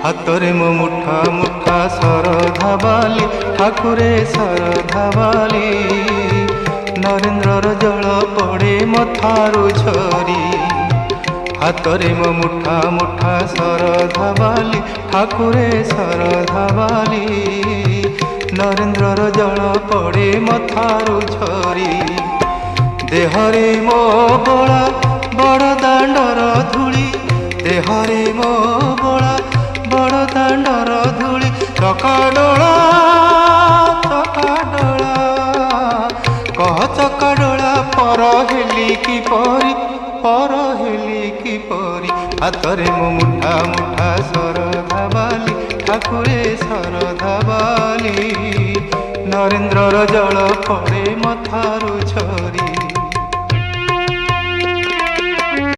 ହାତରେ ମୋ ମୁଠା ମୁଠା ଶରଧା ବାଲି ଠାକୁରେ ଶରଧା ବାଲି ନରେନ୍ଦ୍ରର ଜଳ ପଡ଼େ ମଥାରୁ ଝରି ହାତରେ ମୋ ମୁଠା ମୁଠା ଶରଧା ବାଲି ଠାକୁରେ ଶରଧା ବାଲି ନରେନ୍ଦ୍ରର ଜଳ ପଡ଼େ ମଥାରୁ ଝରି ଦେହରେ ମୋ ବୋଳା ବଡ଼ ଦାଣ୍ଡର ଧୂଳି ଦେହରେ ମୋ ବୋଳା ବଡ଼ ଦାଣ୍ଡର ଧୂଳି ଚକାଡୋଳା କହ ଚକାଡୋଳା ପର ହେଲି କିପରି ହାତରେ ମୋ ମୁଠା ମୁଠା ଶରଧା ବାଲି ଠାକୁରେ ଶରଧା ବାଲି ନରେନ୍ଦ୍ରର ଜଳ ପଡ଼େ ମଥାରୁ ଝରି।